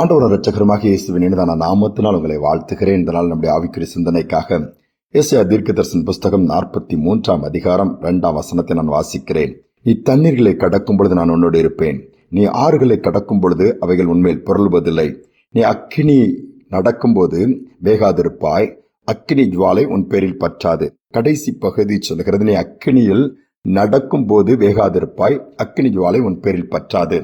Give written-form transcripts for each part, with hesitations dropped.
ஆண்டவர் இரட்சகருமாக இயேசுவின் இனிதான நாமத்தினால் உங்களை வாழ்த்துகிறேன். இந்த நாள் நம்முடைய ஆவிக்குரிய சிந்தனைக்காக ஏசாயா தீர்க்கதரிசன புஸ்தகம் 43 அதிகாரம் 2 வசனத்தை நான் வாசிக்கிறேன். நீ தண்ணீர்களை கடக்கும் பொழுது நான் உன்னோடு இருப்பேன். நீ ஆறுகளை கடக்கும் பொழுது அவைகள் உன்மேல் புரளுவதில்லை. நீ அக்கினி நடக்கும் போது வேகாதிருப்பாய். அக்கினி ஜுவாலை உன் பேரில் பற்றாது. கடைசி பகுதி சொல்கிறது, நீ அக்கினியில் நடக்கும் போது வேகாதிருப்பாய். அக்கினி ஜுவாலை உன் பேரில் பற்றாது.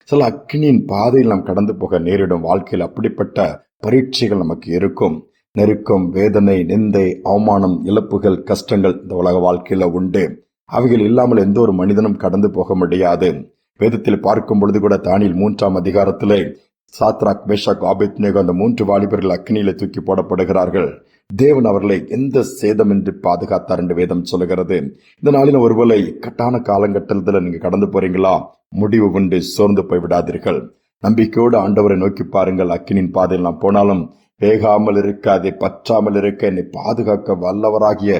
சில அக்கினியின் பாதையில் நாம் கடந்து போக நேரிடும். வாழ்க்கையில் அப்படிப்பட்ட பரீட்சைகள் நமக்கு இருக்கும். நெருக்கம், வேதனை, நிந்தை, அவமானம், இழப்புகள், கஷ்டங்கள் இந்த உலக வாழ்க்கையில உண்டு. அவைகள் இல்லாமல் எந்த ஒரு மனிதனும் கடந்து போக முடியாது. வேதத்தில் பார்க்கும் பொழுது கூட தானியேல் 3 அதிகாரத்திலே சாத்ராக், மேஷாக், ஆபேத்நேகோ அந்த 3 வாலிபர்கள் அக்கினியில தூக்கி போடப்படுகிறார்கள். தேவன் அவர்களை எந்த சேதமின்றி பாதுகாத்தார் என்று வேதம் சொல்லுகிறது. இந்த நாளில் ஒருவேளை இக்கட்டான காலகட்டத்தில் நீங்க கடந்து போறீங்களா? முடிவு உண்டு, சோர்ந்து போய் விடாதீர்கள். நம்பிக்கையோடு ஆண்டவரை நோக்கி பாருங்கள். அக்கினின் பாதையில் நான் போனாலும் வேகாமல் இருக்க, அதை பற்றாமல் இருக்க என்னை பாதுகாக்க வல்லவராகிய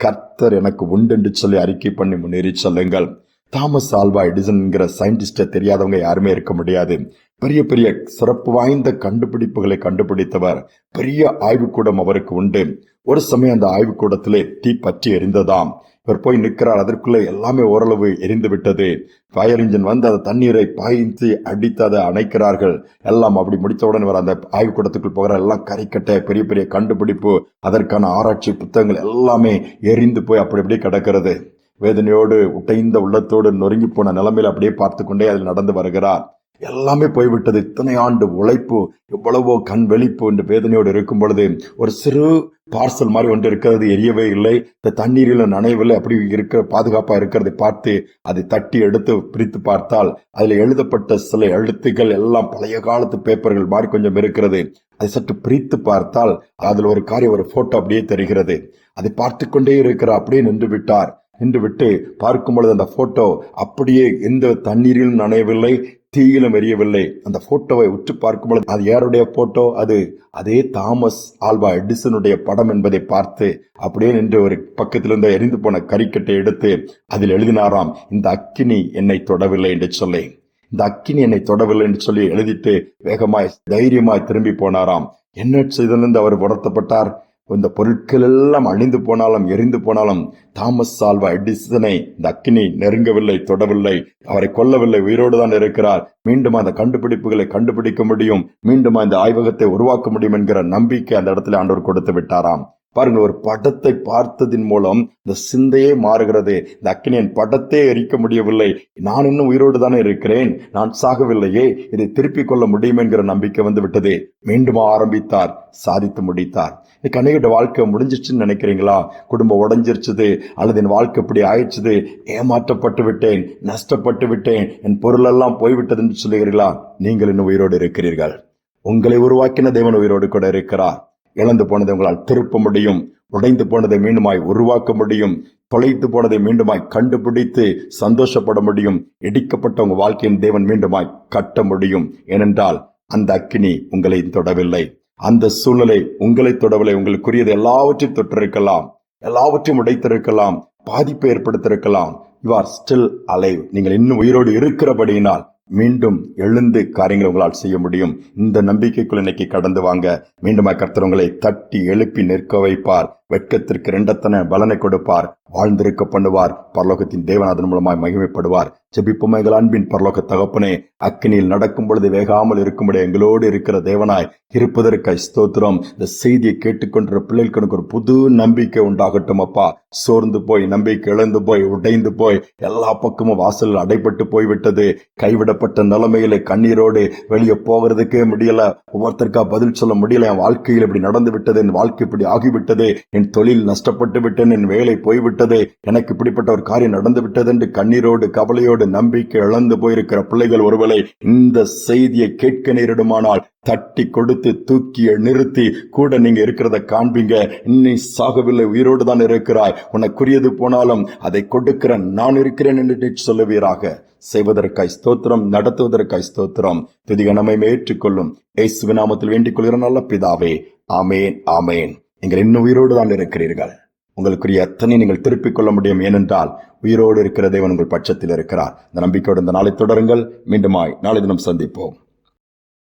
கர்த்தர் எனக்கு உண்டு என்று சொல்லி அறிக்கை பண்ணி முன்னேறி சொல்லுங்கள். தாமஸ் ஆல்வா எடிசன் என்கிற சயின்டிஸ்ட தெரியாதவங்க யாருமே இருக்க முடியாது. பெரிய பெரிய சிறப்பு வாய்ந்த கண்டுபிடிப்புகளை கண்டுபிடித்தவர். பெரிய ஆய்வுக்கூடம் அவருக்கு உண்டு. ஒரு சமயம் அந்த ஆய்வுக்கூடத்திலே தீ பற்றி எரிந்ததாம். இவர் போய் நிற்கிறார். அதற்குள்ளே எல்லாமே ஓரளவு எரிந்து விட்டது. ஃபயர் இன்ஜின் வந்து அந்த தண்ணீரை பாய்ந்து அடித்து அதை அணைக்கிறார்கள். எல்லாம் அப்படி முடித்தவுடன் இவர் அந்த ஆய்வுக்கூடத்துக்குள் போகிறார். எல்லாம் கறிக்கட்டை, பெரிய பெரிய கண்டுபிடிப்பு, அதற்கான ஆராய்ச்சி புத்தகங்கள் எல்லாமே எரிந்து போய் அப்படி அப்படியே கிடக்கிறது. வேதனையோடு உடைந்த உள்ளத்தோடு நொறுங்கி போன நிலைமையில் அப்படியே பார்த்து கொண்டே அதில் நடந்து வருகிறார். எல்லாமே போய்விட்டது. இத்தனை ஆண்டு உழைப்பு, எவ்வளவோ கண் வெளிப்பு என்று வேதனையோடு இருக்கும் பொழுது ஒரு சிறு பார்சல் மாதிரி ஒன்று இருக்கிறது, எரியவே இல்லை, இந்த தண்ணீரில் நனையவில்லை, அப்படி இருக்க பாதுகாப்பா இருக்கிறதை பார்த்து அதை தட்டி எடுத்து பிரித்து பார்த்தால் அதில் எழுதப்பட்ட சில எழுத்துக்கள் எல்லாம் பழைய காலத்து பேப்பர்கள் மாதிரி கொஞ்சம் இருக்கிறது. அதை சற்று பிரித்து பார்த்தால் அதில் ஒரு காரியம், ஒரு போட்டோ அப்படியே தெரிகிறது. அதை பார்த்து கொண்டே இருக்கிறார். அப்படியே நின்று விட்டார். நின்று விட்டு பார்க்கும் பொழுது அந்த போட்டோ அப்படியே எந்த தண்ணீரிலும் நனையவில்லை, தீயிலும் எரியவில்லை. அந்த போட்டோவை உற்று பார்க்கும் பொழுது அது யாருடைய போட்டோ? அதே தாமஸ் ஆல்வா எடிசனுடைய படம் என்பதை பார்த்து அப்படியே நின்று ஒரு பக்கத்திலிருந்து எரிந்து போன கறிக்கட்டை எடுத்து அதில் எழுதினாராம், இந்த அக்கினி என்னை தொடவில்லை என்று சொல்லி. இந்த அக்கினி என்னை தொடவில்லை என்று சொல்லி எழுதிட்டு வேகமாய் தைரியமாய் திரும்பி போனாராம். என்ன செய்திருந்து அவர் வருத்தப்பட்டார். இந்த பொருட்கள் எல்லாம் அழிந்து போனாலும் எரிந்து போனாலும் தாமஸ் ஆல்வா எடிசனை இந்த அக்கினி நெருங்கவில்லை, தொடவில்லை, அவரை கொல்லவில்லை, உயிரோடு தான் இருக்கிறார். மீண்டும் அந்த கண்டுபிடிப்புகளை கண்டுபிடிக்க முடியும், மீண்டும் அந்த ஆய்வகத்தை உருவாக்க முடியும் என்கிற நம்பிக்கை அந்த இடத்துல ஆண்டவர் கொடுத்து விட்டாராம். பாருங்கள், ஒரு படத்தை பார்த்ததின் மூலம் இந்த சிந்தையே மாறுகிறது. இந்த அக்கினியின் படத்தை எரிக்க முடியவில்லை, நான் இன்னும் உயிரோடு தானே இருக்கிறேன், நான் சாகவில்லையே, இதை திருப்பிக் கொள்ள முடியும் என்கிற நம்பிக்கை வந்து விட்டது. மீண்டும் ஆரம்பித்தார், சாதித்து முடித்தார். இன்னைக்கு அநேக வாழ்க்கை முடிஞ்சிருச்சுன்னு நினைக்கிறீங்களா? குடும்பம் உடைஞ்சிருச்சுது, அல்லது என் வாழ்க்கை இப்படி ஆயிடுச்சுது, ஏமாற்றப்பட்டு விட்டேன், நஷ்டப்பட்டு விட்டேன், என் பொருளெல்லாம் போய்விட்டது என்று சொல்லுகிறீர்களா? நீங்கள் இன்னும் உயிரோடு இருக்கிறீர்கள். உங்களை உருவாக்கின தேவன் உயிரோடு கூட இருக்கிறார். இழந்து போனதை உங்களால் திருப்ப முடியும். உடைந்து போனதை மீண்டுமாய் உருவாக்க முடியும். தொலைத்து போனதை மீண்டுமாய் கண்டுபிடித்து சந்தோஷப்பட முடியும். இடிக்கப்பட்ட உங்க வாழ்க்கையின் தேவன் மீண்டுமாய் கட்ட முடியும். ஏனென்றால் அந்த அக்கினி உங்களை தொடவில்லை, அந்த சூழ்நிலை உங்களை தொடவில்லை. உங்களுக்குரியது எல்லாவற்றையும் தொற்றிருக்கலாம், எல்லாவற்றையும் உடைத்திருக்கலாம், பாதிப்பை ஏற்படுத்தியிருக்கலாம். You are still alive. நீங்கள் இன்னும் உயிரோடு இருக்கிறபடியினால் மீண்டும் எழுந்து காரியங்களை உங்களால் செய்ய முடியும். இந்த நம்பிக்கைக்குள் இன்னைக்கு கடந்து வாங்க. மீண்டும் கர்த்தர் உங்களை தட்டி எழுப்பி நிற்க வைப்பார். வெட்கத்திற்கு 2 பலனை கொடுப்பார். வாழ்ந்திருக்க பண்ணுவார். பரலோகத்தின் தேவன் அதன் மூலமாய் மகிமைப்படுவார். ஜெபிப்போம். எங்கள் அன்பின் பரலோக தகப்பனே, அக்கினியில் நடக்கும் பொழுது வேகாமல் இருக்கும்படி எங்களோடு இருக்கிற தேவனாய் இருப்பதற்காய் ஸ்தோத்திரம். இந்த செய்தியை கேட்டுக்கொண்ட பிள்ளைகளுக்கு ஒரு புது நம்பிக்கை உண்டாகட்டும் அப்பா. சோர்ந்து போய், நம்பிக்கை இழந்து போய், உடைந்து போய், எல்லா பக்கமும் வாசல் அடைபட்டு போய்விட்டது, கைவிடப்பட்ட நிலைமையில கண்ணீரோடு வெளியே போகிறதுக்கே முடியல, ஒவ்வொருத்தருக்கா பதில் சொல்ல முடியல, என் வாழ்க்கையில் இப்படி நடந்து விட்டது, என் வாழ்க்கை இப்படி ஆகிவிட்டது, என் தொழில் நஷ்டப்பட்டு விட்டேன், என் வேலை போய்விட்டது, எனக்கு இப்படிப்பட்ட ஒரு காரியம் நடந்து விட்டது என்று கண்ணீரோடு கவலையோடு நம்பிக்கை இழந்து போயிருக்கிற பிள்ளைகள் ஒருவேளை இந்த செய்தியை கேட்க நேரிடுமானால் தட்டி கொடுத்து தூக்கி நிறுத்தி கூட நீங்க இருக்கிறத காண்பீங்க. இன்னி சாகவில்லை, உயிரோடு தான் இருக்கிறாய், உனக்குரியது போனாலும் அதை கொடுக்கிற நான் இருக்கிறேன் என்று சொல்லுவீராக. செய்வதற்காய் ஸ்தோத்திரம், நடத்துவதற்காய் ஸ்தோத்திரம். துதி கனமை ஏற்றுக்கொள்ளும் இயேசுவின் நாமத்தில் வேண்டிக் கொள்கிற நல்ல பிதாவே, ஆமேன், ஆமேன். நீங்கள் இன்னும் உயிரோடு தான் இருக்கிறீர்கள். உங்களுக்குரிய அத்தனை நீங்கள் திருப்பிக் கொள்ள முடியும். ஏனென்றால் உயிரோடு இருக்கிற தேவன் உங்கள் பட்சத்தில் இருக்கிறார். இந்த நம்பிக்கையோடு இந்த நாளை தொடருங்கள். மீண்டுமாய் நாளை தினம் சந்திப்போம்.